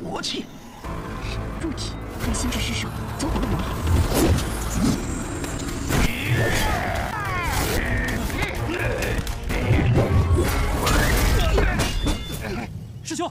活气。入体，专心致失手，走火入魔。师兄，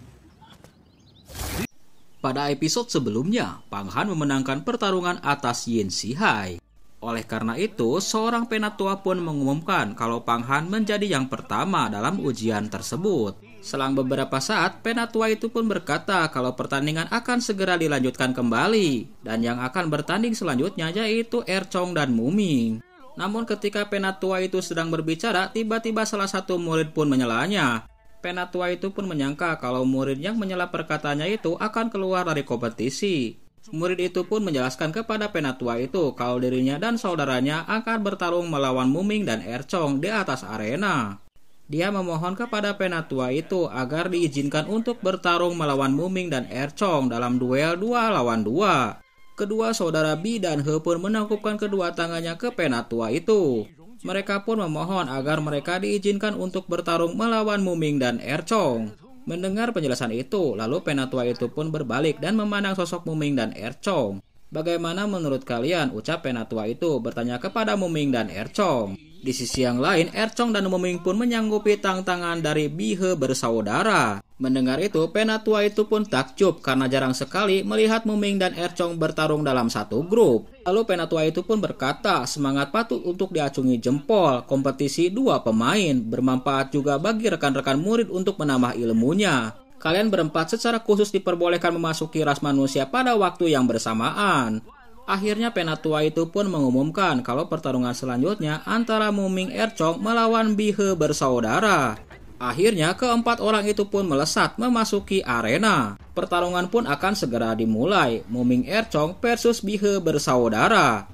Pada episode sebelumnya, Pang Han memenangkan pertarungan atas Yin Shihai. Oleh karena itu, seorang penatua pun mengumumkan kalau Pang Han menjadi yang pertama dalam ujian tersebut. Selang beberapa saat, penatua itu pun berkata kalau pertandingan akan segera dilanjutkan kembali, dan yang akan bertanding selanjutnya yaitu Erchong dan Muming. Namun ketika penatua itu sedang berbicara, tiba-tiba salah satu murid pun menyelanya. Penatua itu pun menyangka kalau murid yang menyela perkataannya itu akan keluar dari kompetisi. Murid itu pun menjelaskan kepada penatua itu kalau dirinya dan saudaranya akan bertarung melawan Muming dan Erchong di atas arena. Dia memohon kepada penatua itu agar diizinkan untuk bertarung melawan Muming dan Erchong dalam duel 2 lawan 2. Kedua saudara Bi dan He pun menangkupkan kedua tangannya ke penatua itu. Mereka pun memohon agar mereka diizinkan untuk bertarung melawan Muming dan Erchong. Mendengar penjelasan itu, lalu penatua itu pun berbalik dan memandang sosok Muming dan Erchong. Bagaimana menurut kalian? Ucap penatua itu bertanya kepada Muming dan Erchong. Di sisi yang lain, Erchong dan Muming pun menyanggupi tantangan dari Bi He bersaudara. Mendengar itu, penatua itu pun takjub karena jarang sekali melihat Muming dan Erchong bertarung dalam satu grup. Lalu penatua itu pun berkata, semangat patut untuk diacungi jempol. Kompetisi 2 pemain bermanfaat juga bagi rekan-rekan murid untuk menambah ilmunya. Kalian berempat secara khusus diperbolehkan memasuki ras manusia pada waktu yang bersamaan. Akhirnya penatua itu pun mengumumkan kalau pertarungan selanjutnya antara Muming Erchong melawan Bi He bersaudara. Akhirnya keempat orang itu pun melesat memasuki arena. Pertarungan pun akan segera dimulai. Muming Erchong versus Bi He bersaudara.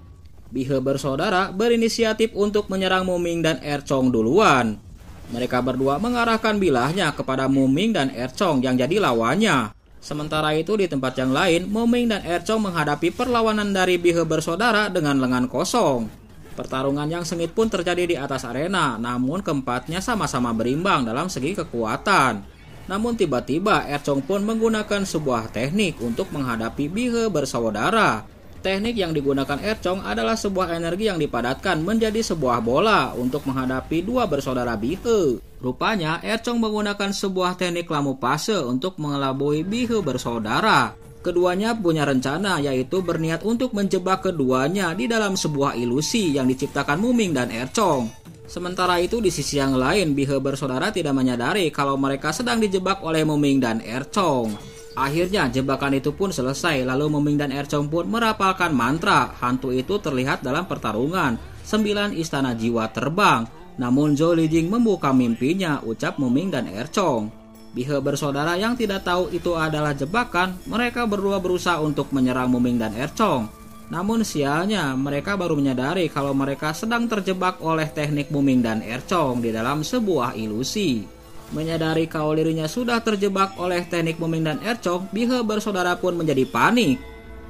Bi He bersaudara berinisiatif untuk menyerang Muming dan Erchong duluan. Mereka berdua mengarahkan bilahnya kepada Muming dan Erchong yang jadi lawannya. Sementara itu di tempat yang lain, Muming dan Erchong menghadapi perlawanan dari Bi He bersaudara dengan lengan kosong. Pertarungan yang sengit pun terjadi di atas arena, namun keempatnya sama-sama berimbang dalam segi kekuatan. Namun tiba-tiba Erchong pun menggunakan sebuah teknik untuk menghadapi Bi He bersaudara. Teknik yang digunakan Erchong adalah sebuah energi yang dipadatkan menjadi sebuah bola untuk menghadapi dua bersaudara Bi He. Rupanya Erchong menggunakan sebuah teknik lamu pase untuk mengelabui Bi He bersaudara. Keduanya punya rencana yaitu berniat untuk menjebak keduanya di dalam sebuah ilusi yang diciptakan Muming dan Erchong. Sementara itu di sisi yang lain, Bi He bersaudara tidak menyadari kalau mereka sedang dijebak oleh Muming dan Erchong. Akhirnya jebakan itu pun selesai, lalu Muming dan Erchong pun merapalkan mantra. Hantu itu terlihat dalam pertarungan 9 istana jiwa terbang. Namun Zhou Lijing membuka mimpinya, ucap Muming dan Erchong. Bi He bersaudara yang tidak tahu itu adalah jebakan, mereka berdua berusaha untuk menyerang Muming dan Erchong. Namun sialnya, mereka baru menyadari kalau mereka sedang terjebak oleh teknik Muming dan Erchong di dalam sebuah ilusi. Menyadari kalau dirinya sudah terjebak oleh teknik Muming dan Erchong, Bi He bersaudara pun menjadi panik.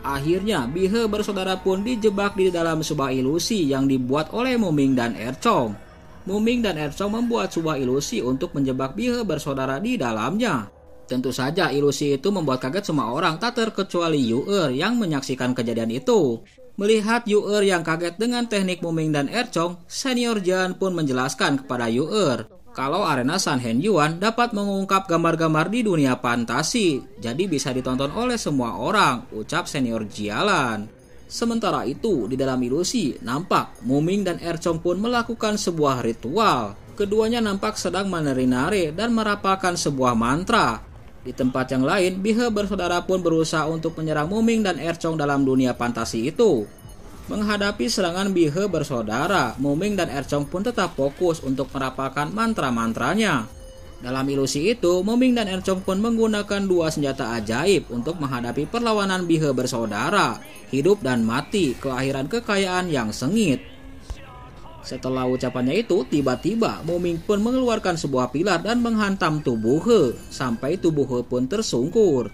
Akhirnya, Bi He bersaudara pun dijebak di dalam sebuah ilusi yang dibuat oleh Muming dan Erchong. Muming dan Erchong membuat sebuah ilusi untuk menjebak Bi He bersaudara di dalamnya. Tentu saja ilusi itu membuat kaget semua orang tak terkecuali Yu Er yang menyaksikan kejadian itu. Melihat Yu Er yang kaget dengan teknik Muming dan Erchong, Senior Jian pun menjelaskan kepada Yu Er kalau arena Sanhen Yuan dapat mengungkap gambar-gambar di dunia fantasi, jadi bisa ditonton oleh semua orang, ucap Senior Jialan. Sementara itu, di dalam ilusi, nampak Muming dan Erchong pun melakukan sebuah ritual. Keduanya nampak sedang menari-nari dan merapalkan sebuah mantra. Di tempat yang lain, Bi He bersaudara pun berusaha untuk menyerang Muming dan Erchong dalam dunia fantasi itu. Menghadapi serangan Bi He bersaudara, Muming dan Erchong pun tetap fokus untuk merapalkan mantra-mantranya. Dalam ilusi itu, Muming dan Erchong pun menggunakan dua senjata ajaib untuk menghadapi perlawanan Bi He bersaudara, hidup dan mati, kelahiran kekayaan yang sengit. Setelah ucapannya itu, tiba-tiba Muming pun mengeluarkan sebuah pilar dan menghantam tubuh He, sampai tubuh He pun tersungkur.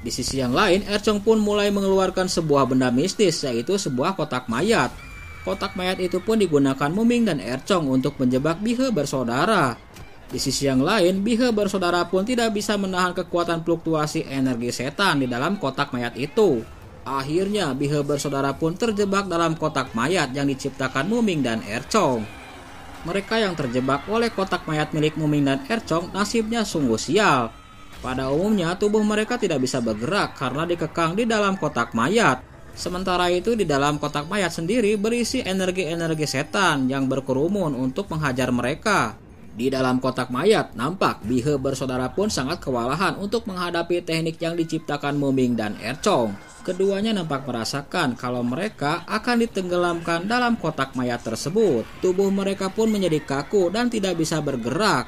Di sisi yang lain, Erchong pun mulai mengeluarkan sebuah benda mistis, yaitu sebuah kotak mayat. Kotak mayat itu pun digunakan Muming dan Erchong untuk menjebak Bi He bersaudara. Di sisi yang lain, Bihe bersaudara pun tidak bisa menahan kekuatan fluktuasi energi setan di dalam kotak mayat itu. Akhirnya, Bihe bersaudara pun terjebak dalam kotak mayat yang diciptakan Muming dan Erchong. Mereka yang terjebak oleh kotak mayat milik Muming dan Erchong nasibnya sungguh sial. Pada umumnya, tubuh mereka tidak bisa bergerak karena dikekang di dalam kotak mayat. Sementara itu, di dalam kotak mayat sendiri berisi energi-energi setan yang berkerumun untuk menghajar mereka. Di dalam kotak mayat, nampak Bihe bersaudara pun sangat kewalahan untuk menghadapi teknik yang diciptakan Muming dan Erchong. Keduanya nampak merasakan kalau mereka akan ditenggelamkan dalam kotak mayat tersebut. Tubuh mereka pun menjadi kaku dan tidak bisa bergerak.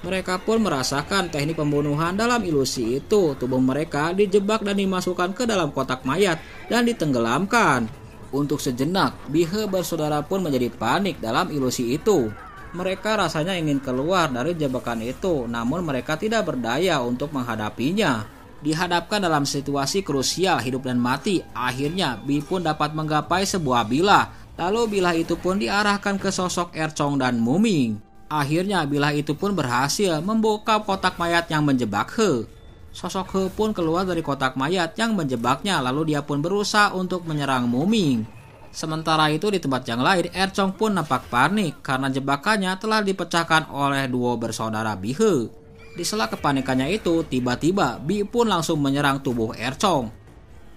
Mereka pun merasakan teknik pembunuhan dalam ilusi itu. Tubuh mereka dijebak dan dimasukkan ke dalam kotak mayat dan ditenggelamkan. Untuk sejenak, Bihe bersaudara pun menjadi panik dalam ilusi itu. Mereka rasanya ingin keluar dari jebakan itu, namun mereka tidak berdaya untuk menghadapinya. Dihadapkan dalam situasi krusial hidup dan mati, akhirnya Bi pun dapat menggapai sebuah bilah. Lalu bilah itu pun diarahkan ke sosok Erchong dan Muming. Akhirnya bilah itu pun berhasil membokap kotak mayat yang menjebak He. Sosok He pun keluar dari kotak mayat yang menjebaknya, lalu dia pun berusaha untuk menyerang Muming. Sementara itu di tempat yang lain, Erchong pun nampak panik karena jebakannya telah dipecahkan oleh duo bersaudara Bihe. Di sela kepanikannya itu, tiba-tiba Bi pun langsung menyerang tubuh Erchong.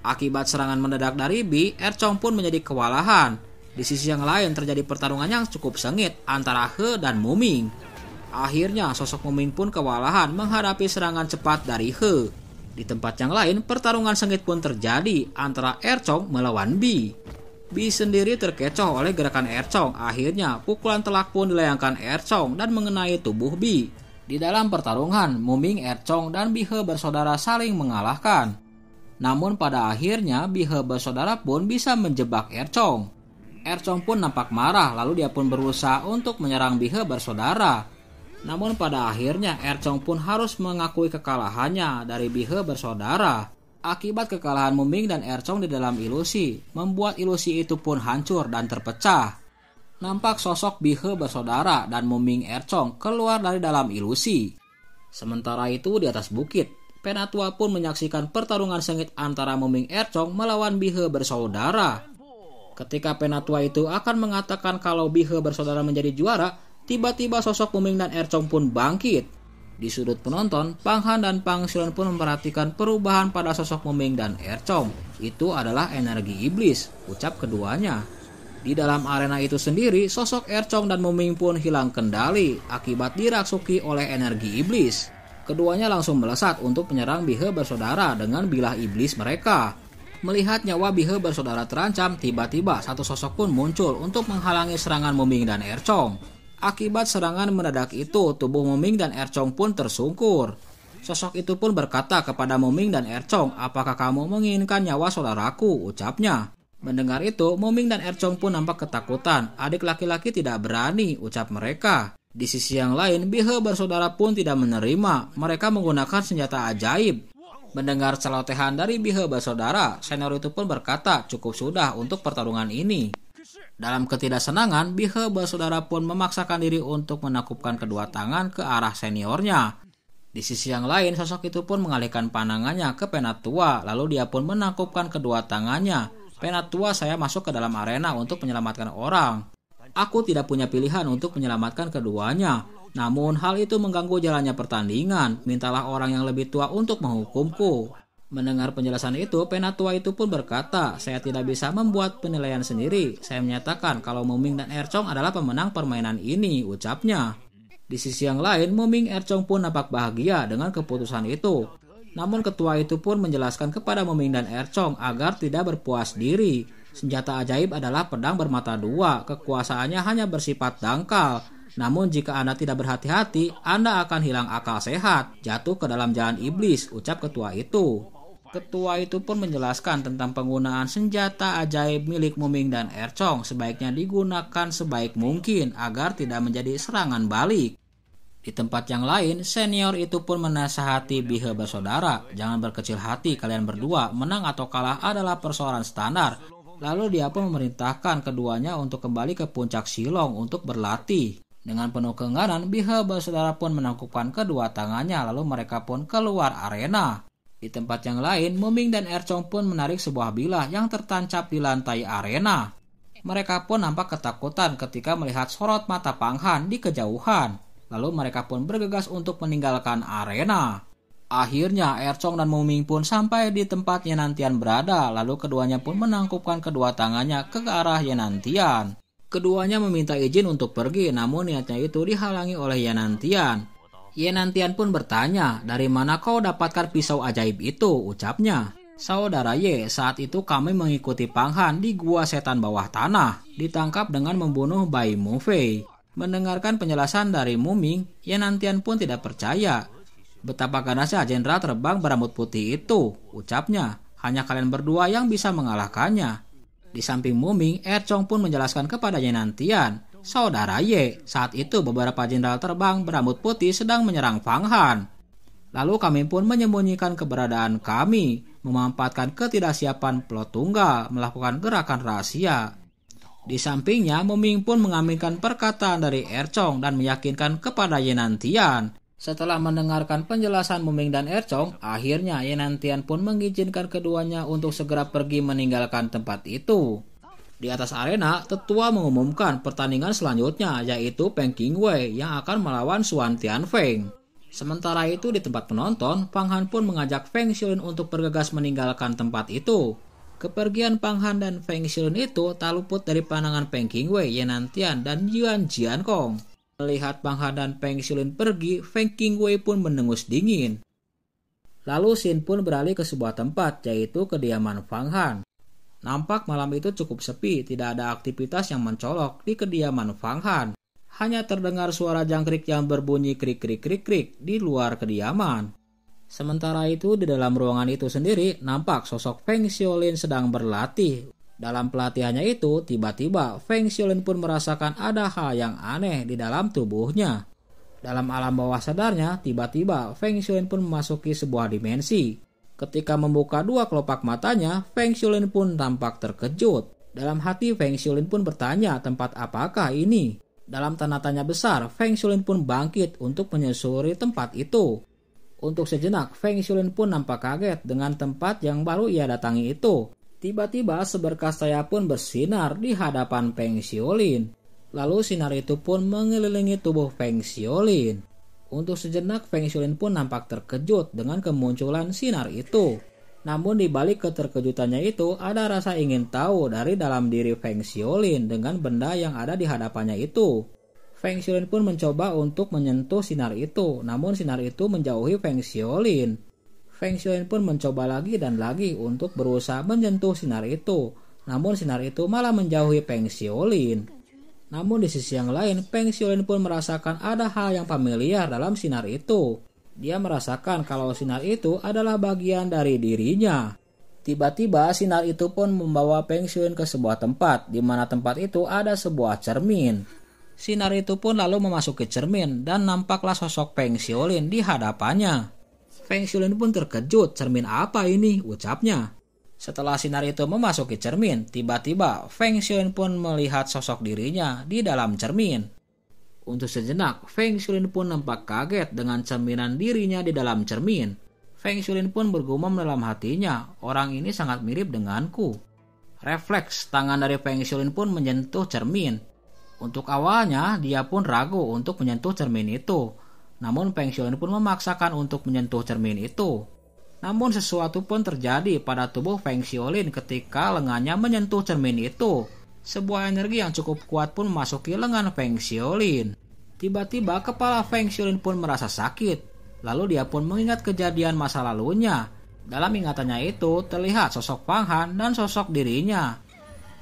Akibat serangan mendadak dari Bi, Erchong pun menjadi kewalahan. Di sisi yang lain terjadi pertarungan yang cukup sengit antara He dan Muming. Akhirnya sosok Muming pun kewalahan menghadapi serangan cepat dari He. Di tempat yang lain, pertarungan sengit pun terjadi antara Erchong melawan Bi. Bi sendiri terkecoh oleh gerakan Erchong. Akhirnya pukulan telak pun dilayangkan Erchong dan mengenai tubuh Bi. Di dalam pertarungan, Muming, Erchong, dan Bihe bersaudara saling mengalahkan. Namun pada akhirnya Bihe bersaudara pun bisa menjebak Erchong. Erchong pun nampak marah, lalu dia pun berusaha untuk menyerang Bihe bersaudara. Namun pada akhirnya Erchong pun harus mengakui kekalahannya dari Bihe bersaudara. Akibat kekalahan Muming dan Erchong di dalam ilusi, membuat ilusi itu pun hancur dan terpecah. Nampak sosok Bihe bersaudara dan Muming Erchong keluar dari dalam ilusi. Sementara itu di atas bukit, Penatua pun menyaksikan pertarungan sengit antara Muming Erchong melawan Bihe bersaudara. Ketika Penatua itu akan mengatakan kalau Bihe bersaudara menjadi juara, tiba-tiba sosok Muming dan Erchong pun bangkit. Di sudut penonton, Pang Han dan Pang Xiulan pun memperhatikan perubahan pada sosok Muming dan Erchong. Itu adalah energi iblis, ucap keduanya. Di dalam arena itu sendiri, sosok Erchong dan Muming pun hilang kendali akibat dirasuki oleh energi iblis. Keduanya langsung melesat untuk menyerang Bihe bersaudara dengan bilah iblis mereka. Melihat nyawa Bihe bersaudara terancam, tiba-tiba satu sosok pun muncul untuk menghalangi serangan Muming dan Erchong. Akibat serangan mendadak itu, tubuh Muming dan Erchong pun tersungkur. Sosok itu pun berkata kepada Muming dan Erchong, "Apakah kamu menginginkan nyawa saudaraku?" ucapnya. Mendengar itu, Muming dan Erchong pun nampak ketakutan. Adik laki-laki tidak berani, ucap mereka. Di sisi yang lain, Bihe bersaudara pun tidak menerima. Mereka menggunakan senjata ajaib. Mendengar celotehan dari Bihe bersaudara, senior itu pun berkata, "Cukup sudah untuk pertarungan ini." Dalam ketidaksenangan, Bihe bersaudara pun memaksakan diri untuk menakupkan kedua tangan ke arah seniornya. Di sisi yang lain, sosok itu pun mengalihkan pandangannya ke Penatua, lalu dia pun menakupkan kedua tangannya. "Penatua, saya masuk ke dalam arena untuk menyelamatkan orang. Aku tidak punya pilihan untuk menyelamatkan keduanya. Namun hal itu mengganggu jalannya pertandingan. Mintalah orang yang lebih tua untuk menghukumku." Mendengar penjelasan itu, Penatua itu pun berkata, "Saya tidak bisa membuat penilaian sendiri. Saya menyatakan kalau Muming dan Erchong adalah pemenang permainan ini," ucapnya. Di sisi yang lain, Muming Erchong pun nampak bahagia dengan keputusan itu. Namun ketua itu pun menjelaskan kepada Muming dan Erchong agar tidak berpuas diri. Senjata ajaib adalah pedang bermata dua. Kekuasaannya hanya bersifat dangkal. Namun jika Anda tidak berhati-hati, Anda akan hilang akal sehat, jatuh ke dalam jalan iblis, ucap ketua itu. Ketua itu pun menjelaskan tentang penggunaan senjata ajaib milik Muming dan Erchong sebaiknya digunakan sebaik mungkin agar tidak menjadi serangan balik. Di tempat yang lain, senior itu pun menasihati Bihe bersaudara, "Jangan berkecil hati kalian berdua, menang atau kalah adalah persoalan standar." Lalu dia pun memerintahkan keduanya untuk kembali ke puncak Shilong untuk berlatih. Dengan penuh keengganan, Bihel bersaudara pun menangkupkan kedua tangannya, lalu mereka pun keluar arena. Di tempat yang lain, Muming dan Erchong pun menarik sebuah bilah yang tertancap di lantai arena. Mereka pun nampak ketakutan ketika melihat sorot mata Pang Han di kejauhan. Lalu mereka pun bergegas untuk meninggalkan arena. Akhirnya Erchong dan Muming pun sampai di tempat Yenantian berada, lalu keduanya pun menangkupkan kedua tangannya ke arah Yenantian. Keduanya meminta izin untuk pergi, namun niatnya itu dihalangi oleh Yenantian. Yenantian pun bertanya, "Dari mana kau dapatkan pisau ajaib itu?" ucapnya. "Saudara Ye, saat itu kami mengikuti Pang Han di gua setan bawah tanah, ditangkap dengan membunuh Bai Mu Fei." Mendengarkan penjelasan dari Muming, Yenantian pun tidak percaya. "Betapa ganasnya jenderal terbang berambut putih itu," ucapnya. "Hanya kalian berdua yang bisa mengalahkannya." Di samping Muming, Erchong pun menjelaskan kepada Yenantian, "Saudara Ye, saat itu beberapa jenderal terbang berambut putih sedang menyerang Pang Han. Lalu kami pun menyembunyikan keberadaan kami, memanfaatkan ketidaksiapan plot tunggal, melakukan gerakan rahasia." Di sampingnya, Muming pun mengaminkan perkataan dari Erchong dan meyakinkan kepada Yenantian. Setelah mendengarkan penjelasan Muming dan Erchong, akhirnya Yenantian pun mengizinkan keduanya untuk segera pergi meninggalkan tempat itu. Di atas arena, tetua mengumumkan pertandingan selanjutnya, yaitu Peng Qingwei yang akan melawan Xuan Tianfeng. Sementara itu di tempat penonton, Pang Han pun mengajak Feng Xiulin untuk bergegas meninggalkan tempat itu. Kepergian Pang Han dan Feng Xiulin itu tak luput dari pandangan Peng Qingwei, Yenantian, dan Yuan Jiankong. Melihat Pang Han dan Feng Xiulin pergi, Feng Qingwei pun mendengus dingin. Lalu Xin pun beralih ke sebuah tempat, yaitu kediaman Pang Han. Nampak malam itu cukup sepi, tidak ada aktivitas yang mencolok di kediaman Pang Han. Hanya terdengar suara jangkrik yang berbunyi krik-krik-krik-krik di luar kediaman. Sementara itu di dalam ruangan itu sendiri, nampak sosok Feng Xiulin sedang berlatih. Dalam pelatihannya itu, tiba-tiba Feng Xiulin pun merasakan ada hal yang aneh di dalam tubuhnya. Dalam alam bawah sadarnya, tiba-tiba Feng Xiulin pun memasuki sebuah dimensi. Ketika membuka dua kelopak matanya, Feng Xiulin pun tampak terkejut. Dalam hati Feng Xiulin pun bertanya, tempat apakah ini? Dalam tanda tanya besar, Feng Xiulin pun bangkit untuk menyusuri tempat itu. Untuk sejenak, Feng Xiulin pun nampak kaget dengan tempat yang baru ia datangi itu. Tiba-tiba seberkas cahaya pun bersinar di hadapan Feng Xiulin. Lalu sinar itu pun mengelilingi tubuh Feng Xiulin. Untuk sejenak Feng Xiulin pun nampak terkejut dengan kemunculan sinar itu. Namun di balik keterkejutannya itu ada rasa ingin tahu dari dalam diri Feng Xiulin dengan benda yang ada di hadapannya itu. Feng Xiulin pun mencoba untuk menyentuh sinar itu, namun sinar itu menjauhi Feng Xiulin. Feng Xiulin pun mencoba lagi dan lagi untuk berusaha menyentuh sinar itu, namun sinar itu malah menjauhi Feng Xiulin. Namun di sisi yang lain, Feng Xiulin pun merasakan ada hal yang familiar dalam sinar itu. Dia merasakan kalau sinar itu adalah bagian dari dirinya. Tiba-tiba sinar itu pun membawa Feng Xiulin ke sebuah tempat, di mana tempat itu ada sebuah cermin. Sinar itu pun lalu memasuki cermin dan nampaklah sosok Feng Xiulin di hadapannya. Feng Xiulin pun terkejut, cermin apa ini? Ucapnya. Setelah sinar itu memasuki cermin, tiba-tiba Feng Xiulin pun melihat sosok dirinya di dalam cermin. Untuk sejenak, Feng Xiulin pun nampak kaget dengan cerminan dirinya di dalam cermin. Feng Xiulin pun bergumam dalam hatinya, orang ini sangat mirip denganku. Refleks tangan dari Feng Xiulin pun menyentuh cermin. Untuk awalnya, dia pun ragu untuk menyentuh cermin itu. Namun Feng Xiulin pun memaksakan untuk menyentuh cermin itu. Namun sesuatu pun terjadi pada tubuh Feng Xiulin ketika lengannya menyentuh cermin itu. Sebuah energi yang cukup kuat pun memasuki lengan Feng Xiulin. Tiba-tiba kepala Feng Xiulin pun merasa sakit. Lalu dia pun mengingat kejadian masa lalunya. Dalam ingatannya itu terlihat sosok Pang Han dan sosok dirinya.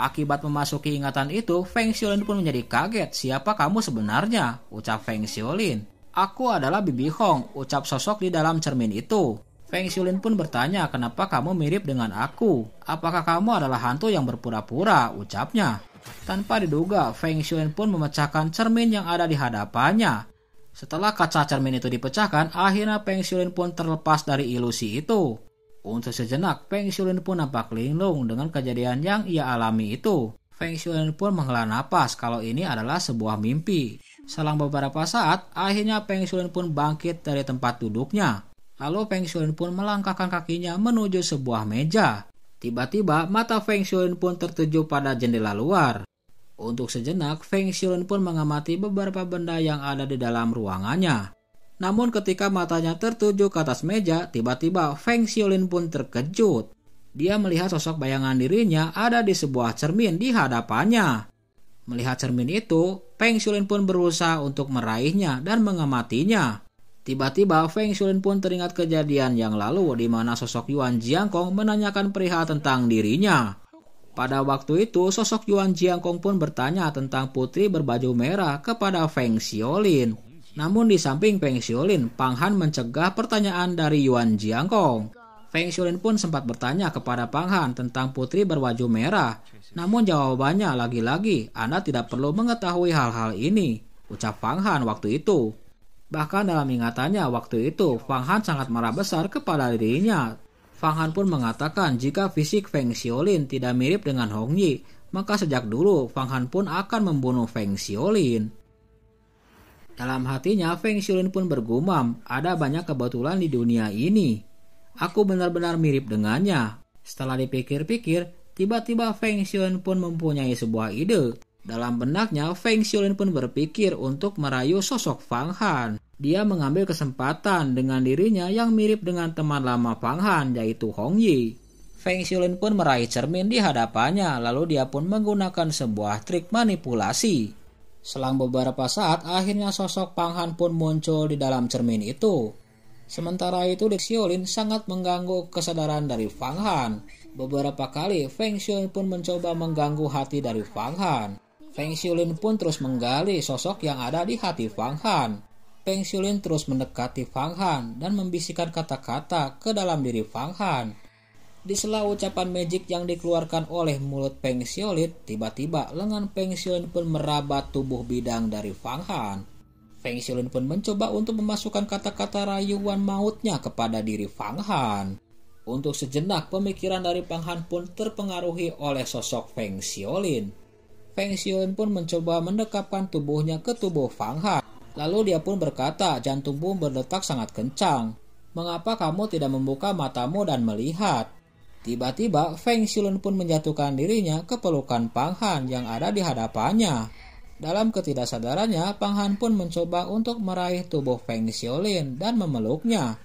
Akibat memasuki ingatan itu, Feng Xiulin pun menjadi kaget. Siapa kamu sebenarnya? Ucap Feng Xiulin. Aku adalah Bibi Hong, ucap sosok di dalam cermin itu. Feng Xiulin pun bertanya, kenapa kamu mirip dengan aku? Apakah kamu adalah hantu yang berpura-pura? Ucapnya. Tanpa diduga, Feng Xiulin pun memecahkan cermin yang ada di hadapannya. Setelah kaca cermin itu dipecahkan, akhirnya Feng Xiulin pun terlepas dari ilusi itu. Untuk sejenak, Feng Xiulin pun nampak linglung dengan kejadian yang ia alami itu. Feng Xiulin pun menghela napas kalau ini adalah sebuah mimpi. Selang beberapa saat, akhirnya Feng Xiulin pun bangkit dari tempat duduknya. Lalu Feng Xiulin pun melangkahkan kakinya menuju sebuah meja. Tiba-tiba mata Feng Xiulin pun tertuju pada jendela luar. Untuk sejenak, Feng Xiulin pun mengamati beberapa benda yang ada di dalam ruangannya. Namun ketika matanya tertuju ke atas meja, tiba-tiba Feng Xiulin pun terkejut. Dia melihat sosok bayangan dirinya ada di sebuah cermin di hadapannya. Melihat cermin itu, Feng Xiulin pun berusaha untuk meraihnya dan mengamatinya. Tiba-tiba Feng Xiulin pun teringat kejadian yang lalu di mana sosok Yuan Jiangkong menanyakan perihal tentang dirinya. Pada waktu itu, sosok Yuan Jiangkong pun bertanya tentang putri berbaju merah kepada Feng Xiulin. Namun di samping Feng Xiulin, Pang Han mencegah pertanyaan dari Yuan Jiangkong. Feng Xiulin pun sempat bertanya kepada Pang Han tentang putri berbaju merah. Namun jawabannya lagi-lagi, Anda tidak perlu mengetahui hal-hal ini, ucap Pang Han waktu itu. Bahkan dalam ingatannya waktu itu, Pang Han sangat marah besar kepada dirinya. Pang Han pun mengatakan jika fisik Feng Xiulin tidak mirip dengan Hong Yi, maka sejak dulu Pang Han pun akan membunuh Feng Xiulin. Dalam hatinya, Feng Xiulin pun bergumam, ada banyak kebetulan di dunia ini. Aku benar-benar mirip dengannya. Setelah dipikir-pikir, tiba-tiba Feng Xiulin pun mempunyai sebuah ide. Dalam benaknya, Feng Xiulin pun berpikir untuk merayu sosok Pang Han. Dia mengambil kesempatan dengan dirinya yang mirip dengan teman lama Pang Han, yaitu Hong Yi. Feng Xiulin pun meraih cermin di hadapannya, lalu dia pun menggunakan sebuah trik manipulasi. Selang beberapa saat, akhirnya sosok Pang Han pun muncul di dalam cermin itu. Sementara itu, Xiulin sangat mengganggu kesadaran dari Pang Han. Beberapa kali, Feng Xiulin pun mencoba mengganggu hati dari Pang Han. Feng Xiulin pun terus menggali sosok yang ada di hati Pang Han. Feng Xiulin terus mendekati Pang Han dan membisikkan kata-kata ke dalam diri Pang Han. Di sela ucapan magic yang dikeluarkan oleh mulut Feng Xiulin, tiba-tiba lengan Feng Xiulin pun merabat tubuh bidang dari Pang Han. Feng Xiulin pun mencoba untuk memasukkan kata-kata rayuan mautnya kepada diri Pang Han. Untuk sejenak, pemikiran dari Pang Han pun terpengaruhi oleh sosok Feng Xiulin. Feng Xiulin pun mencoba mendekapkan tubuhnya ke tubuh Pang Han. Lalu dia pun berkata, jantungmu berdetak sangat kencang. Mengapa kamu tidak membuka matamu dan melihat? Tiba-tiba, Feng Xiulin pun menjatuhkan dirinya ke pelukan Pang Han yang ada di hadapannya. Dalam ketidaksadarannya, Pang Han pun mencoba untuk meraih tubuh Feng Xiulin dan memeluknya.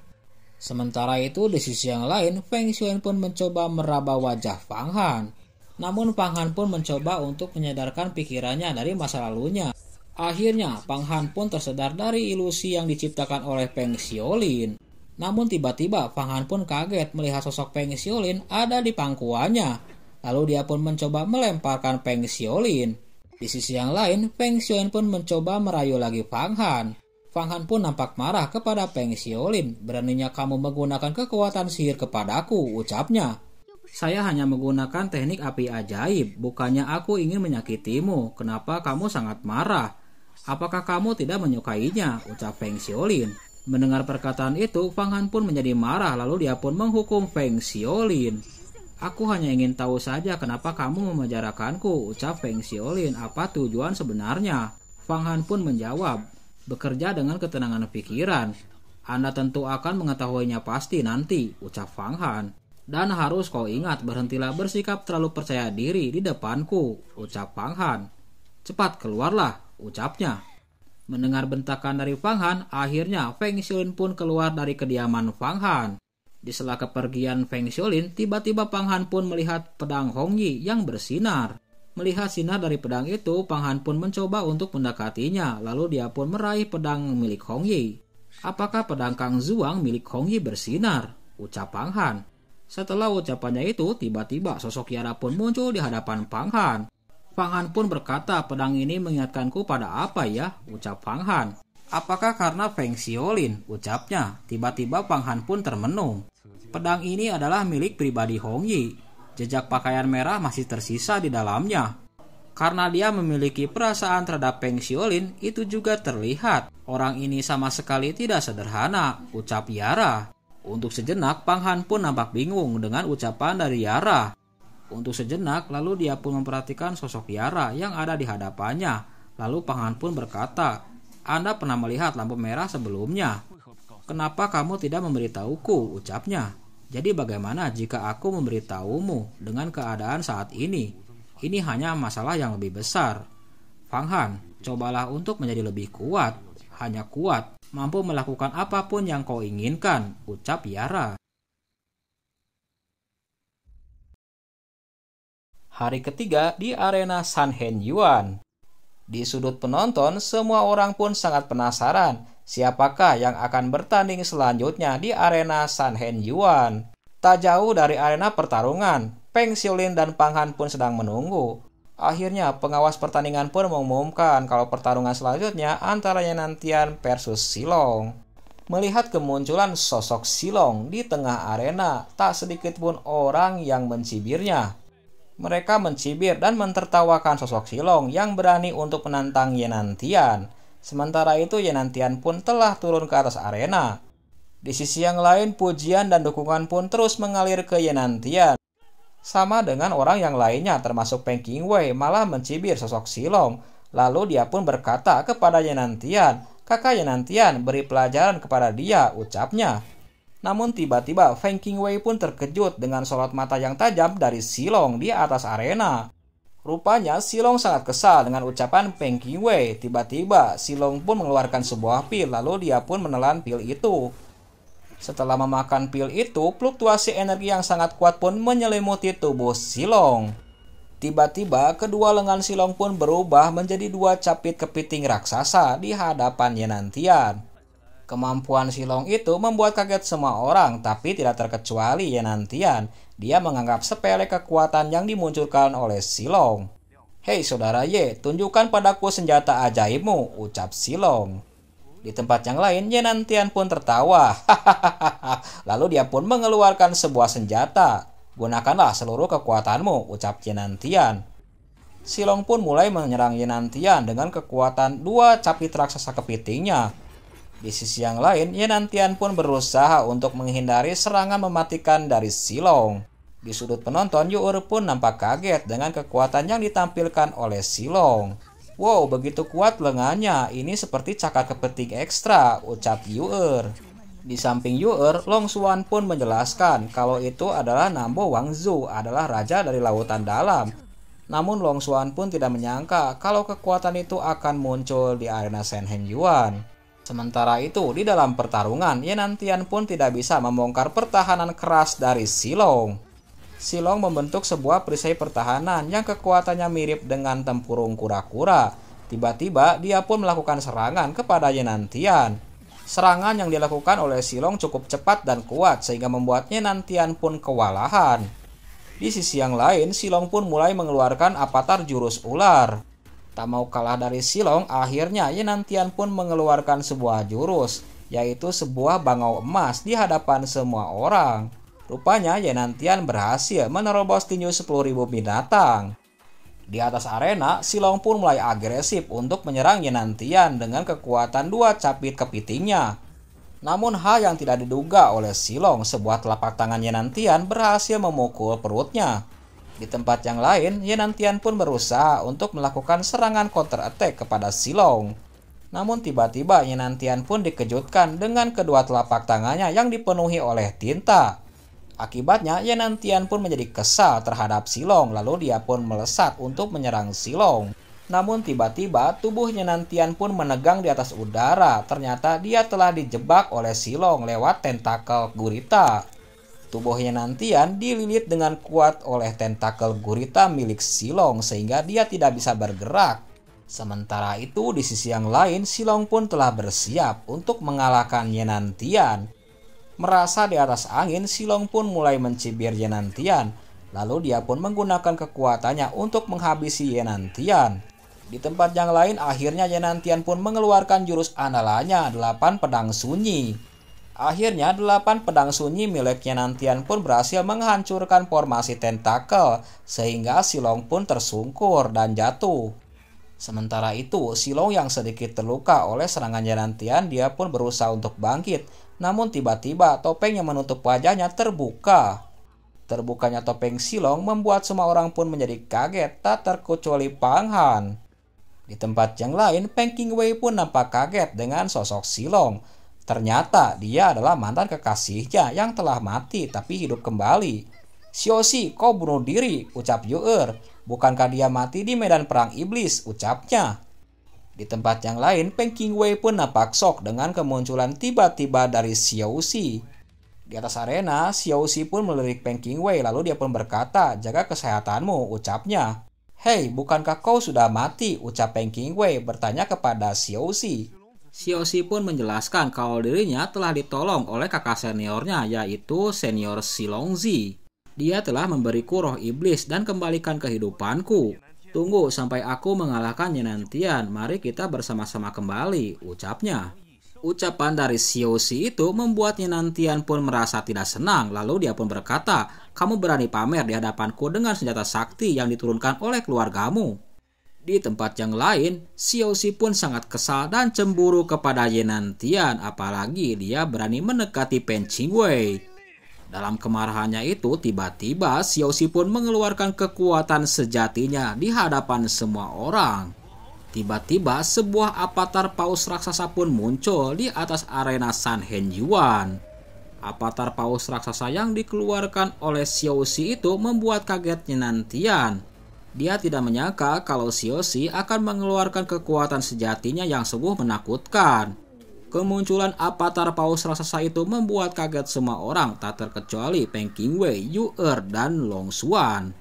Sementara itu, di sisi yang lain, Feng Xiulin pun mencoba meraba wajah Pang Han. Namun Pang Han pun mencoba untuk menyadarkan pikirannya dari masa lalunya. Akhirnya, Pang Han pun tersedar dari ilusi yang diciptakan oleh Feng Xiulin. Namun tiba-tiba, Pang Han pun kaget melihat sosok Feng Xiulin ada di pangkuannya. Lalu dia pun mencoba melemparkan Feng Xiulin. Di sisi yang lain, Feng Xiulin pun mencoba merayu lagi Pang Han. Pang Han pun nampak marah kepada Feng Xiulin. Beraninya kamu menggunakan kekuatan sihir kepadaku, ucapnya. Saya hanya menggunakan teknik api ajaib, bukannya aku ingin menyakitimu. Kenapa kamu sangat marah? Apakah kamu tidak menyukainya? Ucap Feng Xiulin. Mendengar perkataan itu, Pang Han pun menjadi marah, lalu dia pun menghukum Feng Xiulin. Aku hanya ingin tahu saja kenapa kamu memenjarakanku, ucap Feng Xiulin. Apa tujuan sebenarnya? Pang Han pun menjawab, bekerja dengan ketenangan pikiran. Anda tentu akan mengetahuinya pasti nanti, ucap Pang Han. Dan harus kau ingat, berhentilah bersikap terlalu percaya diri di depanku, ucap Pang Han. Cepat keluarlah, ucapnya. Mendengar bentakan dari Pang Han, akhirnya Feng Xiulin pun keluar dari kediaman Pang Han. Di sela kepergian Feng Xiulin, tiba-tiba Pang Han pun melihat pedang Hong Yi yang bersinar. Melihat sinar dari pedang itu, Pang Han pun mencoba untuk mendekatinya, lalu dia pun meraih pedang milik Hong Yi. Apakah pedang Kang Zuang milik Hong Yi bersinar? Ucap Pang Han. Setelah ucapannya itu, tiba-tiba sosok Yara pun muncul di hadapan Pang Han. Pang Han pun berkata, pedang ini mengingatkanku pada apa ya? Ucap Pang Han. Apakah karena Feng Xiulin? Ucapnya. Tiba-tiba Pang Han pun termenung. Pedang ini adalah milik pribadi Hong Yi. Jejak pakaian merah masih tersisa di dalamnya. Karena dia memiliki perasaan terhadap Feng Xiulin, itu juga terlihat. Orang ini sama sekali tidak sederhana, ucap Yara. Untuk sejenak, Pang Han pun nampak bingung dengan ucapan dari Yara. Untuk sejenak, lalu dia pun memperhatikan sosok Yara yang ada di hadapannya. Lalu Pang Han pun berkata, Anda pernah melihat lampu merah sebelumnya. Kenapa kamu tidak memberitahuku, ucapnya. Jadi bagaimana jika aku memberitahumu dengan keadaan saat ini? Ini hanya masalah yang lebih besar. Fang Han, cobalah untuk menjadi lebih kuat. Hanya kuat, mampu melakukan apapun yang kau inginkan, ucap Yara. Hari ketiga di arena Sanhenyuan. Di sudut penonton, semua orang pun sangat penasaran siapakah yang akan bertanding selanjutnya di arena Sanhenyuan. Tak jauh dari arena pertarungan, Peng Xiaolin dan Pang Han pun sedang menunggu. Akhirnya, pengawas pertandingan pun mengumumkan kalau pertarungan selanjutnya antara Yenantian versus Silong. Melihat kemunculan sosok Silong di tengah arena, tak sedikit pun orang yang mencibirnya. Mereka mencibir dan mentertawakan sosok Silong yang berani untuk menantang Yenantian. Sementara itu Yenantian pun telah turun ke atas arena. Di sisi yang lain, pujian dan dukungan pun terus mengalir ke Yenantian. Sama dengan orang yang lainnya termasuk Peng Qingwei malah mencibir sosok Silong. Lalu dia pun berkata kepada Yenantian, "Kakak Yenantian, beri pelajaran kepada dia," ucapnya. Namun tiba-tiba Peng Qingwei pun terkejut dengan sorot mata yang tajam dari Silong di atas arena. Rupanya Silong sangat kesal dengan ucapan Peng Qingwei. Tiba-tiba Silong pun mengeluarkan sebuah pil, lalu dia pun menelan pil itu. Setelah memakan pil itu, fluktuasi energi yang sangat kuat pun menyelimuti tubuh Silong. Tiba-tiba kedua lengan Silong pun berubah menjadi dua capit kepiting raksasa di hadapan Yenantian. Kemampuan Silong itu membuat kaget semua orang, tapi tidak terkecuali Yenantian. Dia menganggap sepele kekuatan yang dimunculkan oleh Silong. "Hei saudara Ye, tunjukkan padaku senjata ajaibmu," ucap Silong. Di tempat yang lain, Yenantian pun tertawa. Lalu dia pun mengeluarkan sebuah senjata. "Gunakanlah seluruh kekuatanmu," ucap Yenantian. Silong pun mulai menyerang Yenantian dengan kekuatan dua capit raksasa kepitingnya. Di sisi yang lain, Yenantian pun berusaha untuk menghindari serangan mematikan dari Silong. Di sudut penonton, Yu-er pun nampak kaget dengan kekuatan yang ditampilkan oleh Silong. "Wow, begitu kuat lengannya, ini seperti cakar kepiting ekstra," ucap Yu-er. Di samping Yu-er, Long Xuan pun menjelaskan kalau itu adalah Nambo Wangzu, adalah raja dari lautan dalam. Namun Long Xuan pun tidak menyangka kalau kekuatan itu akan muncul di arena Sanhenyuan. Sementara itu, di dalam pertarungan, Yenantian pun tidak bisa membongkar pertahanan keras dari Silong. Silong membentuk sebuah perisai pertahanan yang kekuatannya mirip dengan tempurung kura-kura. Tiba-tiba, dia pun melakukan serangan kepada Yenantian. Serangan yang dilakukan oleh Silong cukup cepat dan kuat sehingga membuat Yenantian pun kewalahan. Di sisi yang lain, Silong pun mulai mengeluarkan avatar jurus ular. Tak mau kalah dari Silong, akhirnya Yenantian pun mengeluarkan sebuah jurus, yaitu sebuah bangau emas di hadapan semua orang. Rupanya Yenantian berhasil menerobos tinju 10.000 binatang. Di atas arena, Silong pun mulai agresif untuk menyerang Yenantian dengan kekuatan dua capit kepitingnya. Namun hal yang tidak diduga oleh Silong, sebuah telapak tangan Yenantian berhasil memukul perutnya. Di tempat yang lain, Yenantian pun berusaha untuk melakukan serangan counter attack kepada Silong. Namun tiba-tiba Yenantian pun dikejutkan dengan kedua telapak tangannya yang dipenuhi oleh tinta. Akibatnya Yenantian pun menjadi kesal terhadap Silong, lalu dia pun melesat untuk menyerang Silong. Namun tiba-tiba tubuh Yenantian pun menegang di atas udara. Ternyata dia telah dijebak oleh Silong lewat tentakel gurita. Tubuh Yenantian dililit dengan kuat oleh tentakel gurita milik Silong sehingga dia tidak bisa bergerak. Sementara itu di sisi yang lain, Silong pun telah bersiap untuk mengalahkan Yenantian. Merasa di atas angin, Silong pun mulai mencibir Yenantian. Lalu dia pun menggunakan kekuatannya untuk menghabisi Yenantian. Di tempat yang lain, akhirnya Yenantian pun mengeluarkan jurus andalannya, 8 pedang sunyi. Akhirnya 8 pedang sunyi milik Yenantian pun berhasil menghancurkan formasi tentakel, sehingga Silong pun tersungkur dan jatuh. Sementara itu, Silong yang sedikit terluka oleh serangan Yenantian, dia pun berusaha untuk bangkit. Namun tiba-tiba topeng yang menutup wajahnya terbuka. Terbukanya topeng Silong membuat semua orang pun menjadi kaget, tak terkecuali Pang Han. Di tempat yang lain, Peng Qingwei pun nampak kaget dengan sosok Silong. Ternyata dia adalah mantan kekasihnya yang telah mati tapi hidup kembali. "Xiaoxi, kau bunuh diri," ucap Yu'er. "Bukankah dia mati di medan perang iblis?" ucapnya. Di tempat yang lain, Peng Qingwei pun nampak shock dengan kemunculan tiba-tiba dari Xiaoxi. Di atas arena, Xiaoxi pun melirik Peng Qingwei lalu dia pun berkata, "Jaga kesehatanmu," ucapnya. "Hei, bukankah kau sudah mati?" ucap Peng Qingwei bertanya kepada Xiaoxi. Xiaoxi pun menjelaskan kalau dirinya telah ditolong oleh kakak seniornya yaitu senior Silongzi. "Dia telah memberiku roh iblis dan kembalikan kehidupanku. Tunggu sampai aku mengalahkan Yenantian, mari kita bersama-sama kembali," ucapnya. Ucapan dari Xiaoxi itu membuat Yenantian pun merasa tidak senang, lalu dia pun berkata, "Kamu berani pamer di hadapanku dengan senjata sakti yang diturunkan oleh keluargamu." Di tempat yang lain, Xiaoxi pun sangat kesal dan cemburu kepada Yenantian, apalagi dia berani mendekati Peng Qingwei. Dalam kemarahannya itu, tiba-tiba Xiaoxi pun mengeluarkan kekuatan sejatinya di hadapan semua orang. Tiba-tiba sebuah avatar paus raksasa pun muncul di atas arena Sanhen Yuan. Avatar paus raksasa yang dikeluarkan oleh Xiaoxi itu membuat kaget Yenantian. Dia tidak menyangka kalau Xiaoxi akan mengeluarkan kekuatan sejatinya yang sungguh menakutkan. Kemunculan avatar paus raksasa itu membuat kaget semua orang, tak terkecuali Peng Qingwei, Yu'er, dan Long Xuan.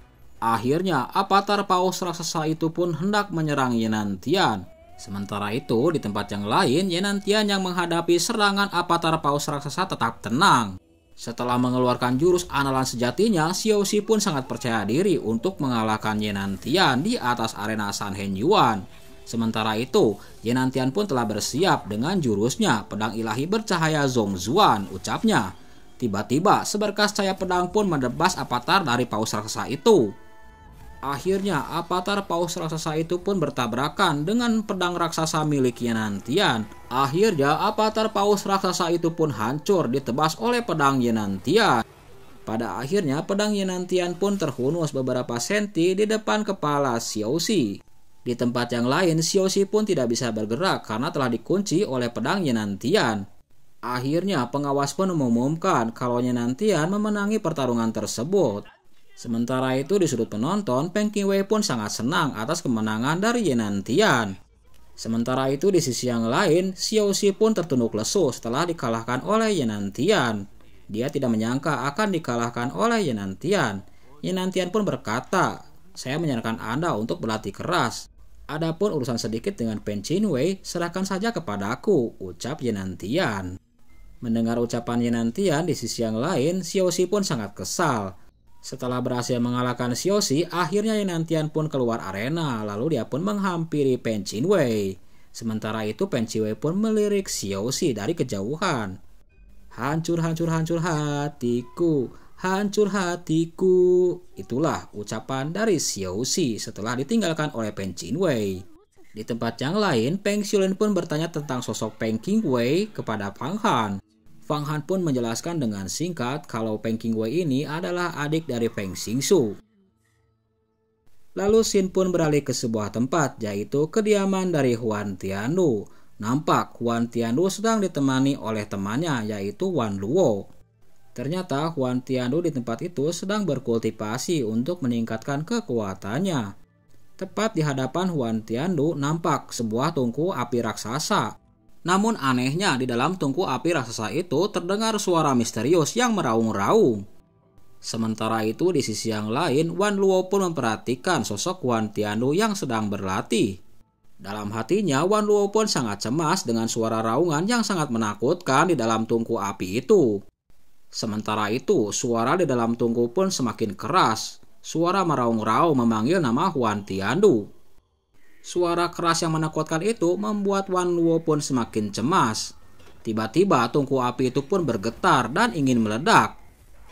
Akhirnya, avatar paus raksasa itu pun hendak menyerang Yenantian. Sementara itu, di tempat yang lain, Yenantian yang menghadapi serangan avatar paus raksasa tetap tenang. Setelah mengeluarkan jurus andalan sejatinya, Xiaoxi pun sangat percaya diri untuk mengalahkan Yenantian di atas arena Sanhen Yuan. Sementara itu, Yenantian pun telah bersiap dengan jurusnya, pedang ilahi bercahaya Zhongzuan, ucapnya. Tiba-tiba, seberkas cahaya pedang pun menebas avatar dari paus raksasa itu. Akhirnya, avatar paus raksasa itu pun bertabrakan dengan pedang raksasa milik Yenantian. Akhirnya, avatar paus raksasa itu pun hancur ditebas oleh pedang Yenantian. Pada akhirnya, pedang Yenantian pun terhunus beberapa senti di depan kepala Xiaoxi. Di tempat yang lain, Xiaoxi pun tidak bisa bergerak karena telah dikunci oleh pedang Yenantian. Akhirnya, pengawas pun mengumumkan kalau Yenantian memenangi pertarungan tersebut. Sementara itu di sudut penonton, Peng Qingwei pun sangat senang atas kemenangan dari Yenantian. Sementara itu di sisi yang lain, Xiaoxi pun tertunduk lesu setelah dikalahkan oleh Yenantian. Dia tidak menyangka akan dikalahkan oleh Yenantian. Yenantian pun berkata, "Saya menyarankan Anda untuk berlatih keras. Adapun urusan sedikit dengan Peng Qingwei, serahkan saja kepadaku," ucap Yenantian. Mendengar ucapan Yenantian di sisi yang lain, Xiaoxi pun sangat kesal. Setelah berhasil mengalahkan Xiaoxi, akhirnya Yenantian pun keluar arena, lalu dia pun menghampiri Peng Qingwei. Sementara itu Peng Qingwei pun melirik Xiaoxi dari kejauhan. "Hancur, hancur, hancur hatiku, hancur hatiku." Itulah ucapan dari Xiaoxi setelah ditinggalkan oleh Peng Qingwei. Di tempat yang lain, Peng Xiulin pun bertanya tentang sosok Peng Qingwei kepada Fang Han. Fang Han pun menjelaskan dengan singkat kalau Peng Qingwei ini adalah adik dari Feng Xingsu. Lalu Xin pun beralih ke sebuah tempat, yaitu kediaman dari Huan Tianlu. Nampak Huan Tianlu sedang ditemani oleh temannya, yaitu Wan Luo. Ternyata Huan Tianlu di tempat itu sedang berkultivasi untuk meningkatkan kekuatannya. Tepat di hadapan Huan Tianlu nampak sebuah tungku api raksasa. Namun anehnya di dalam tungku api raksasa itu terdengar suara misterius yang meraung-raung. Sementara itu di sisi yang lain, Wan Luo pun memperhatikan sosok Huan Tianlu yang sedang berlatih. Dalam hatinya, Wan Luo pun sangat cemas dengan suara raungan yang sangat menakutkan di dalam tungku api itu. Sementara itu, suara di dalam tungku pun semakin keras. Suara meraung-raung memanggil nama Huan Tianlu. Suara keras yang menakutkan itu membuat Wan Luo pun semakin cemas. Tiba-tiba tungku api itu pun bergetar dan ingin meledak.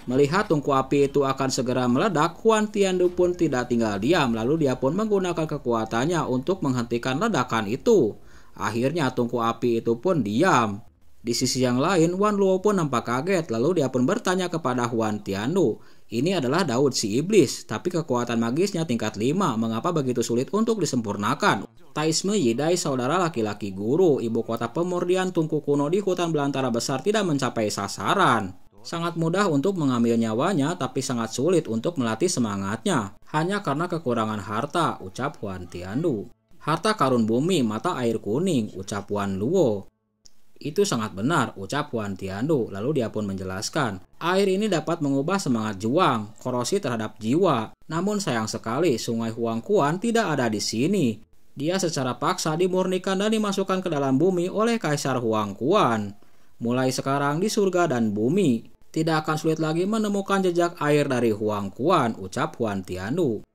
Melihat tungku api itu akan segera meledak, Huan Tianlu pun tidak tinggal diam, lalu dia pun menggunakan kekuatannya untuk menghentikan ledakan itu. Akhirnya tungku api itu pun diam. Di sisi yang lain, Wan Luo pun nampak kaget, lalu dia pun bertanya kepada Huan Tianlu, "Ini adalah Daud si iblis, tapi kekuatan magisnya tingkat 5, mengapa begitu sulit untuk disempurnakan?" Taisme Yidai, saudara laki-laki guru, ibu kota pemurnian Tungku kuno di hutan belantara besar, tidak mencapai sasaran. Sangat mudah untuk mengambil nyawanya, tapi sangat sulit untuk melatih semangatnya. Hanya karena kekurangan harta, ucap Huan Tiandu. Harta karun bumi, mata air kuning, ucap Wan Luo. Itu sangat benar, ucap Huan Tiandu. Lalu dia pun menjelaskan, air ini dapat mengubah semangat juang, korosi terhadap jiwa. Namun sayang sekali, sungai Huangquan tidak ada di sini. Dia secara paksa dimurnikan dan dimasukkan ke dalam bumi oleh Kaisar Huangquan. Mulai sekarang di surga dan bumi, tidak akan sulit lagi menemukan jejak air dari Huangquan, ucap Huan Tiandu.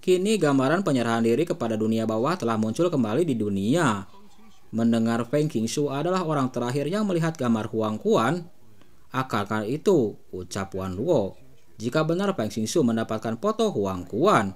Kini gambaran penyerahan diri kepada dunia bawah telah muncul kembali di dunia. Mendengar Feng Qingshu adalah orang terakhir yang melihat gambar Huangquan. Akalkan itu, ucap Wan Luo. Jika benar Feng Qingshu mendapatkan foto Huangquan,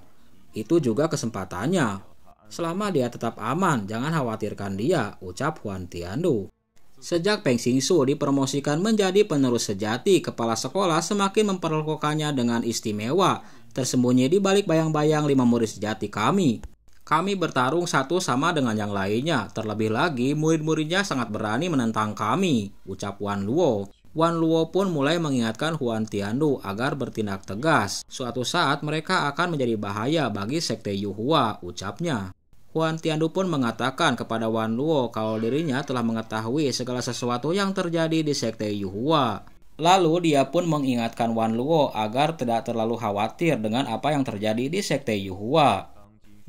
itu juga kesempatannya. Selama dia tetap aman, jangan khawatirkan dia, ucap Huan Tiandu. Sejak Feng Qingshu dipromosikan menjadi penerus sejati, kepala sekolah semakin memperlakukannya dengan istimewa, tersembunyi di balik bayang-bayang 5 murid sejati kami. Kami bertarung satu sama dengan yang lainnya. Terlebih lagi, murid-muridnya sangat berani menentang kami, ucap Wan Luo. Wan Luo pun mulai mengingatkan Huan Tiandu agar bertindak tegas. Suatu saat mereka akan menjadi bahaya bagi sekte Yuhua, ucapnya. Huan Tiandu pun mengatakan kepada Wan Luo kalau dirinya telah mengetahui segala sesuatu yang terjadi di sekte Yuhua. Lalu dia pun mengingatkan Wan Luo agar tidak terlalu khawatir dengan apa yang terjadi di sekte Yuhua.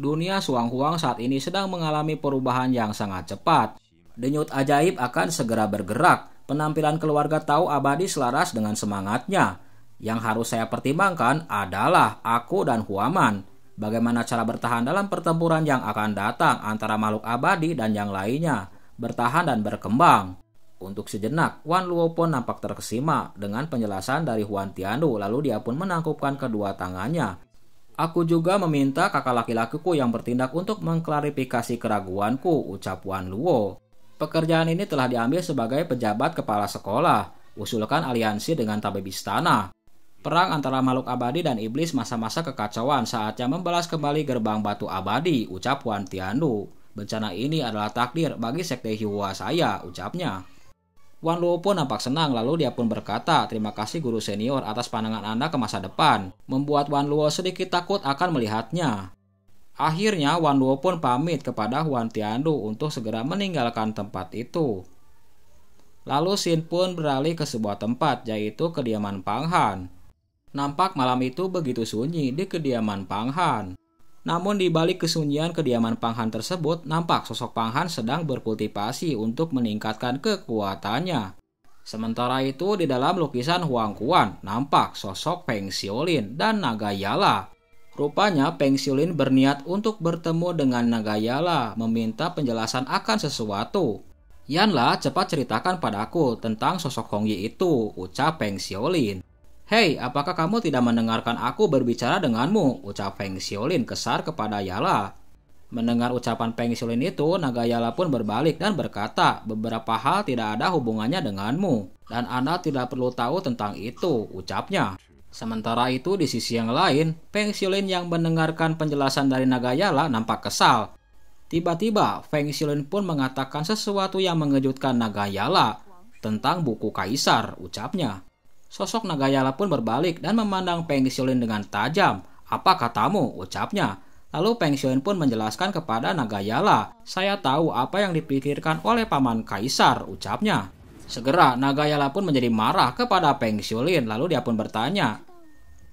Dunia Xuanghuang saat ini sedang mengalami perubahan yang sangat cepat. Denyut ajaib akan segera bergerak. Penampilan keluarga Tao abadi selaras dengan semangatnya. Yang harus saya pertimbangkan adalah aku dan Huaman. Bagaimana cara bertahan dalam pertempuran yang akan datang antara makhluk abadi dan yang lainnya. Bertahan dan berkembang. Untuk sejenak, Wan Luo pun nampak terkesima dengan penjelasan dari Huan Tiandu. Lalu dia pun menangkupkan kedua tangannya. Aku juga meminta kakak laki-lakiku yang bertindak untuk mengklarifikasi keraguanku, ucap Wan Luo. Pekerjaan ini telah diambil sebagai pejabat kepala sekolah. Usulkan aliansi dengan tabib istana. Perang antara makhluk abadi dan iblis masa-masa kekacauan, saatnya membalas kembali gerbang batu abadi, ucap Huan Tiandu. Bencana ini adalah takdir bagi sekte Yuhua saya, ucapnya. Wan Luo pun nampak senang, lalu dia pun berkata, terima kasih guru senior atas pandangan Anda ke masa depan. Membuat Wan Luo sedikit takut akan melihatnya. Akhirnya Wan Luo pun pamit kepada Huan Tiandu untuk segera meninggalkan tempat itu. Lalu Xin pun beralih ke sebuah tempat, yaitu kediaman Pang Han. Nampak malam itu begitu sunyi di kediaman Pang Han. Namun di balik kesunyian kediaman Pang Han tersebut, nampak sosok Pang Han sedang berkultivasi untuk meningkatkan kekuatannya. Sementara itu di dalam lukisan Huangquan, nampak sosok Peng Xiaolin dan Nagayala. Rupanya Peng Xiaolin berniat untuk bertemu dengan Nagayala, meminta penjelasan akan sesuatu. Yanlah, cepat ceritakan padaku tentang sosok Hong Yi itu, ucap Peng Xiaolin. Hei, apakah kamu tidak mendengarkan aku berbicara denganmu? Ucap Peng Xiaolin kesar kepada Yala. Mendengar ucapan Peng Xiaolin itu, Nagayala pun berbalik dan berkata, beberapa hal tidak ada hubungannya denganmu, dan Anda tidak perlu tahu tentang itu, ucapnya. Sementara itu di sisi yang lain, Peng Xiaolin yang mendengarkan penjelasan dari Nagayala nampak kesal. Tiba-tiba, Peng Xiaolin pun mengatakan sesuatu yang mengejutkan Nagayala tentang buku Kaisar, ucapnya. Sosok Nagayala pun berbalik dan memandang Peng Xiaolin dengan tajam. Apa katamu? Ucapnya. Lalu Peng Xiaolin pun menjelaskan kepada Nagayala. Saya tahu apa yang dipikirkan oleh paman Kaisar, ucapnya. Segera Nagayala pun menjadi marah kepada Peng Xiaolin. Lalu dia pun bertanya,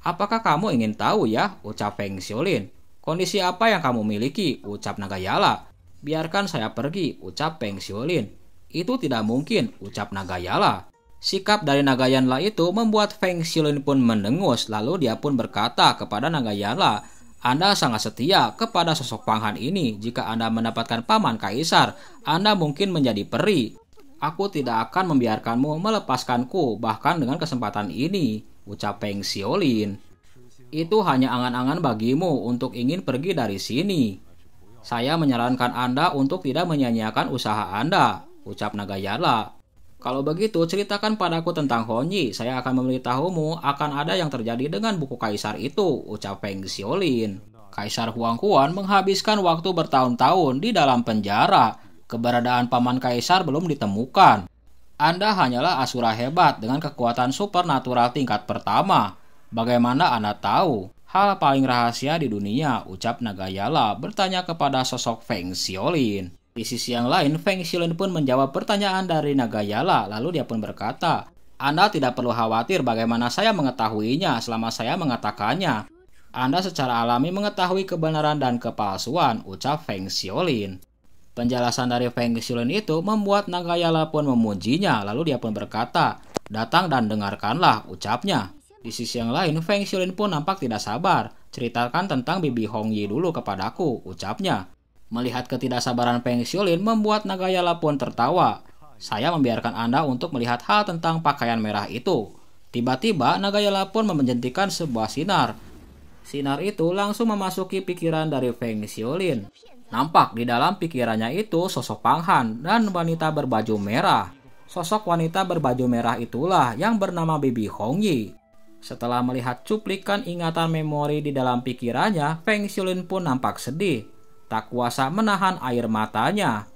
apakah kamu ingin tahu ya? Ucap Peng Xiaolin. Kondisi apa yang kamu miliki? Ucap Nagayala. Biarkan saya pergi, ucap Peng Xiaolin. Itu tidak mungkin, ucap Nagayala. Sikap dari Nagayala itu membuat Peng Xiaolin pun mendengus. Lalu dia pun berkata kepada Nagayala, Anda sangat setia kepada sosok Pang Han ini. Jika Anda mendapatkan paman Kaisar, Anda mungkin menjadi peri. Aku tidak akan membiarkanmu melepaskanku bahkan dengan kesempatan ini, ucap Peng Xiaolin. Itu hanya angan-angan bagimu untuk ingin pergi dari sini. Saya menyarankan Anda untuk tidak menyia-nyiakan usaha Anda, ucap Nagayala. Kalau begitu, ceritakan padaku tentang Hong Yi. Saya akan memberitahumu akan ada yang terjadi dengan buku Kaisar itu, ucap Peng Xiaolin. Kaisar Huangquan menghabiskan waktu bertahun-tahun di dalam penjara. Keberadaan paman kaisar belum ditemukan. Anda hanyalah asura hebat dengan kekuatan supernatural tingkat pertama. Bagaimana Anda tahu? Hal paling rahasia di dunia, ucap Nagayala bertanya kepada sosok Feng Xiolin. Di sisi yang lain, Feng Xiolin pun menjawab pertanyaan dari Nagayala, lalu dia pun berkata, Anda tidak perlu khawatir bagaimana saya mengetahuinya selama saya mengatakannya. Anda secara alami mengetahui kebenaran dan kepalsuan, ucap Feng Xiolin. Penjelasan dari Feng Xiolin itu membuat Nagayala pun memujinya, lalu dia pun berkata, datang dan dengarkanlah, ucapnya. Di sisi yang lain, Feng Xiolin pun nampak tidak sabar. Ceritakan tentang Bibi Hongyi dulu kepadaku, ucapnya. Melihat ketidaksabaran Feng Xiolin membuat Nagayala pun tertawa. Saya membiarkan Anda untuk melihat hal tentang pakaian merah itu. Tiba-tiba Nagayala pun menjentikan sebuah sinar. Sinar itu langsung memasuki pikiran dari Feng Xiolin. Nampak di dalam pikirannya itu sosok Pang Han dan wanita berbaju merah. Sosok wanita berbaju merah itulah yang bernama Bibi Hongyi. Setelah melihat cuplikan ingatan memori di dalam pikirannya, Feng Xiolin pun nampak sedih. Tak kuasa menahan air matanya.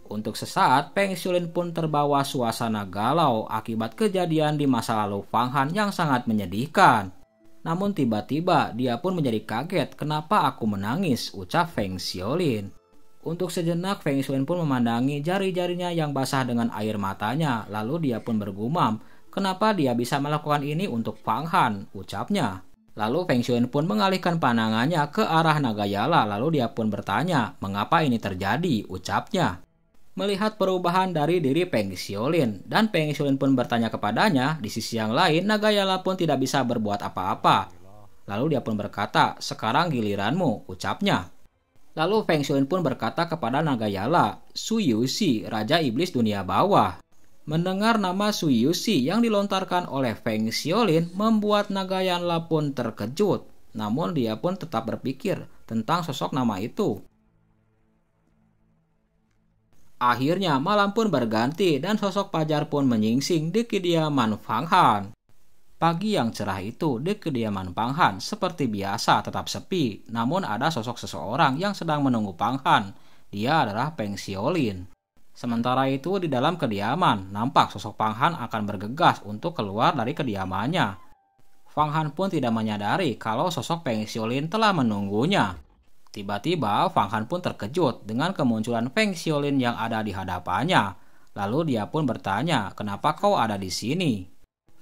Untuk sesaat, Feng Xiolin pun terbawa suasana galau akibat kejadian di masa lalu Pang Han yang sangat menyedihkan. Namun tiba-tiba dia pun menjadi kaget, kenapa aku menangis, ucap Feng Xiolin. Untuk sejenak Feng Xiolin pun memandangi jari-jarinya yang basah dengan air matanya, lalu dia pun bergumam, kenapa dia bisa melakukan ini untuk Pang Han, ucapnya. Lalu Feng Xiolin pun mengalihkan pandangannya ke arah Nagayala, lalu dia pun bertanya, mengapa ini terjadi, ucapnya. Melihat perubahan dari diri Feng Xiolin, dan Feng Xiolin pun bertanya kepadanya, di sisi yang lain Nagayala pun tidak bisa berbuat apa-apa. Lalu dia pun berkata, sekarang giliranmu, ucapnya. Lalu Feng Xiolin pun berkata kepada Nagayala, Su Yuxi, Raja Iblis Dunia Bawah. Mendengar nama Su Yuxi yang dilontarkan oleh Feng Xiolin membuat Nagayala pun terkejut. Namun dia pun tetap berpikir tentang sosok nama itu. Akhirnya malam pun berganti dan sosok Fajar pun menyingsing di kediaman Pang Han. Pagi yang cerah itu di kediaman Pang Han seperti biasa tetap sepi. Namun ada sosok seseorang yang sedang menunggu Pang Han. Dia adalah Feng Xiolin. Sementara itu di dalam kediaman, nampak sosok Pang Han akan bergegas untuk keluar dari kediamannya. Pang Han pun tidak menyadari kalau sosok Feng Xiolin telah menunggunya. Tiba-tiba Pang Han pun terkejut dengan kemunculan Feng Xiolin yang ada di hadapannya. Lalu dia pun bertanya, kenapa kau ada di sini?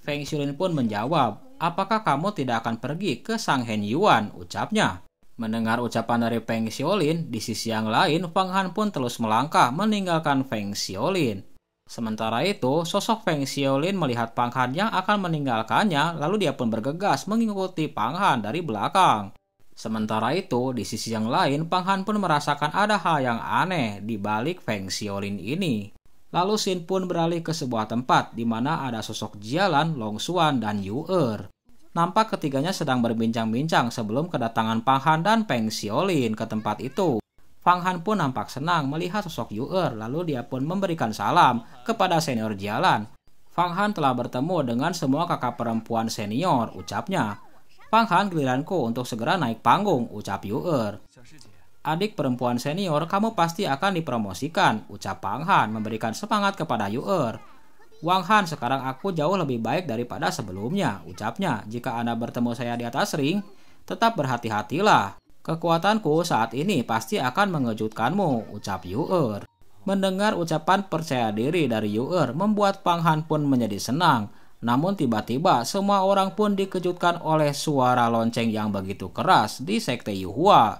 Feng Xiolin pun menjawab, apakah kamu tidak akan pergi ke Shanghen Yuan, ucapnya. Mendengar ucapan dari Feng Xiolin, di sisi yang lain Pang Han pun terus melangkah meninggalkan Feng Xiolin. Sementara itu, sosok Feng Xiolin melihat Pang Han yang akan meninggalkannya, lalu dia pun bergegas mengikuti Pang Han dari belakang. Sementara itu, di sisi yang lain Pang Han pun merasakan ada hal yang aneh di balik Feng Xiolin ini. Lalu Xin pun beralih ke sebuah tempat di mana ada sosok Jialan, Long Xuan, dan Yu Er. Nampak ketiganya sedang berbincang-bincang sebelum kedatangan Pang Han dan Feng Xiolin ke tempat itu. Pang Han pun nampak senang melihat sosok Yu Er, lalu dia pun memberikan salam kepada senior Jialan. Pang Han telah bertemu dengan semua kakak perempuan senior, ucapnya. Pang Han, giliranku untuk segera naik panggung, ucap Yu Er. Adik perempuan senior, kamu pasti akan dipromosikan, ucap Pang Han memberikan semangat kepada Yu Er. Wang Han, sekarang aku jauh lebih baik daripada sebelumnya, ucapnya. Jika Anda bertemu saya di atas ring, tetap berhati-hatilah. Kekuatanku saat ini pasti akan mengejutkanmu, ucap Yu Er. Mendengar ucapan percaya diri dari Yu Er membuat Pang Han pun menjadi senang. Namun tiba-tiba semua orang pun dikejutkan oleh suara lonceng yang begitu keras di sekte Yuhua.